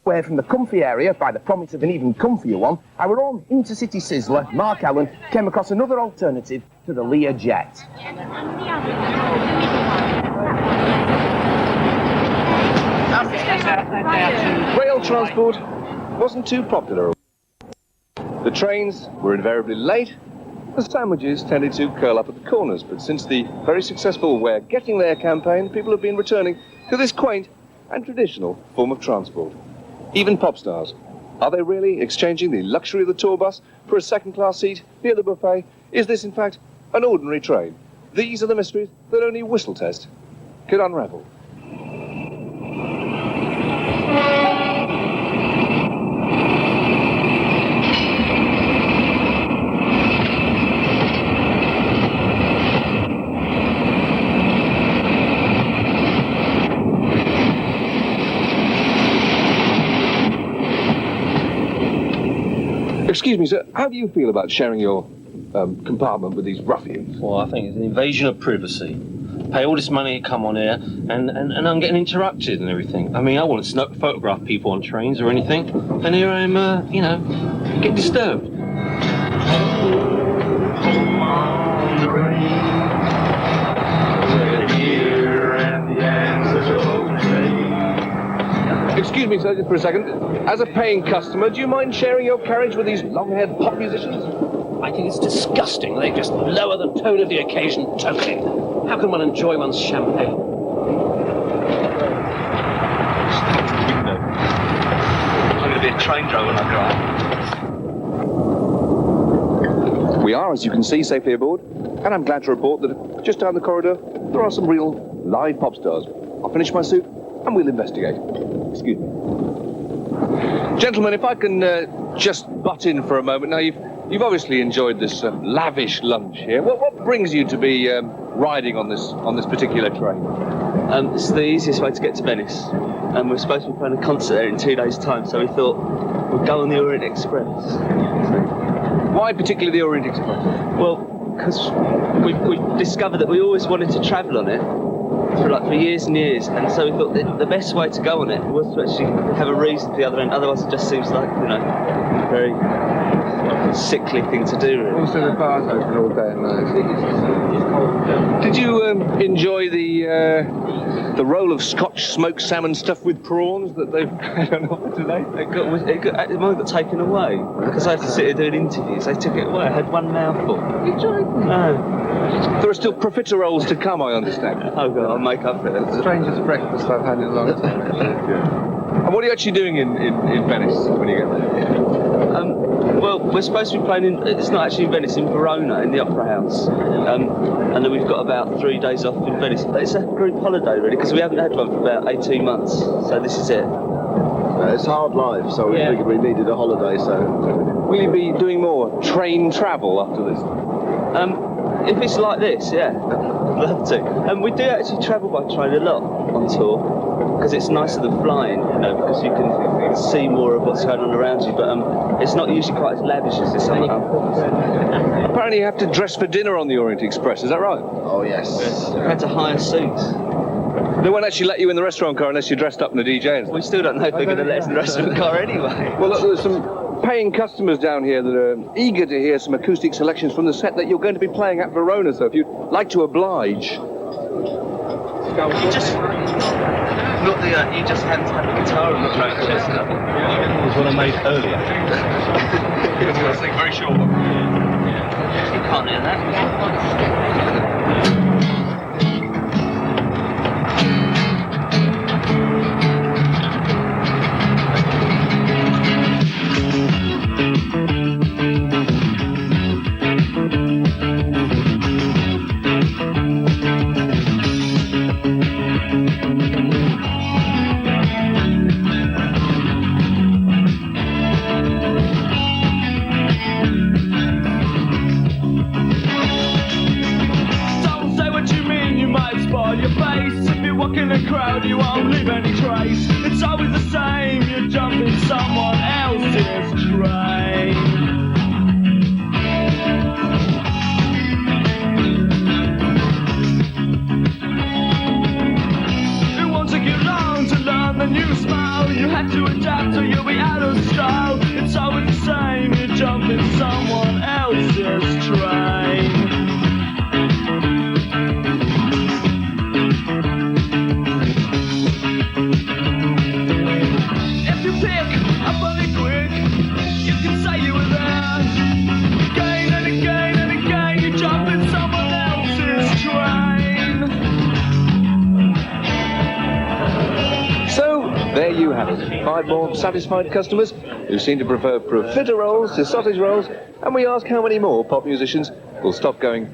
Away from the comfy area by the promise of an even comfier one, our own intercity sizzler, Mark Allen, came across another alternative to the Lear Jet. Rail transport wasn't too popular. The trains were invariably late. The sandwiches tended to curl up at the corners, but since the very successful We're Getting There campaign, people have been returning to this quaint and traditional form of transport. Even pop stars. Are they really exchanging the luxury of the tour bus for a second-class seat near the buffet? Is this, in fact, an ordinary train? These are the mysteries that only Whistle Test could unravel. Excuse me, sir, how do you feel about sharing your compartment with these ruffians? Well, I think it's an invasion of privacy. Pay all this money to come on here, and I'm getting interrupted and everything. I mean, I wouldn't photograph people on trains or anything, and here I'm, get disturbed. Excuse me, sir, just for a second. As a paying customer, do you mind sharing your carriage with these long-haired pop musicians? I think it's disgusting. They just lower the tone of the occasion totally. How can one enjoy one's champagne? I'm going to be a train driver when I grow up. We are, as you can see, safely aboard, and I'm glad to report that just down the corridor, there are some real live pop stars. I'll finish my soup, and we'll investigate. Excuse me. Gentlemen, if I can just butt in for a moment. Now, you've obviously enjoyed this lavish lunch here. What brings you to be riding on this particular train? It's the easiest way to get to Venice. And we're supposed to be playing a concert there in 2 days' time, so we thought we'd go on the Orient Express. Why particularly the Orient Express? Well, because we've discovered that we always wanted to travel on it for years and years, and so we thought that the best way to go on it was to actually have a reason for the other end. Otherwise, it just seems like, a very sickly thing to do, really. Also, the bar's open all day and night. Did you enjoy the roll of Scotch smoked salmon stuffed with prawns that they've had on offer today? Mine got taken away because I had to sit here doing interviews. They took it away. I had one mouthful. You tried? No. There are still profiteroles to come, I understand. Oh God, I'll make up for it. It's the strangest breakfast I've had in a long time. And what are you actually doing in Venice when you get there? Well, we're supposed to be playing it's not actually in Venice, in Verona, in the Opera House. And then we've got about 3 days off in Venice. It's a group holiday, really, because we haven't had one for about 18 months. So this is it. It's hard life, so we figured we needed a holiday, so... Will you be doing more train travel after this? If it's like this, yeah, I'd love to. We do actually travel by train a lot on tour, because it's nicer than flying, because you can see more of what's going on around you, but it's not usually quite as lavish as this other. Apparently you have to dress for dinner on the Orient Express, is that right? Oh, yes. We had to hire suits. They won't actually let you in the restaurant car unless you're dressed up in a DJ. We still don't know if they're going to let us in the restaurant car anyway. Well, look, there's some paying customers down here that are eager to hear some acoustic selections from the set that you're going to be playing at Verona, so if you'd like to oblige... You just hadn't had the guitar on the track. It was one I made earlier. It was a very short one. You can't hear that. Don't adapt or you'll be out of style. It's always the same, you jump in someone else's train. If you pick up on it quick, you can say you were there. Again and again and again, you jump in someone else's train. So, there you have it. 5 more satisfied customers who seem to prefer profiteroles to sausage rolls, and we ask how many more pop musicians will stop going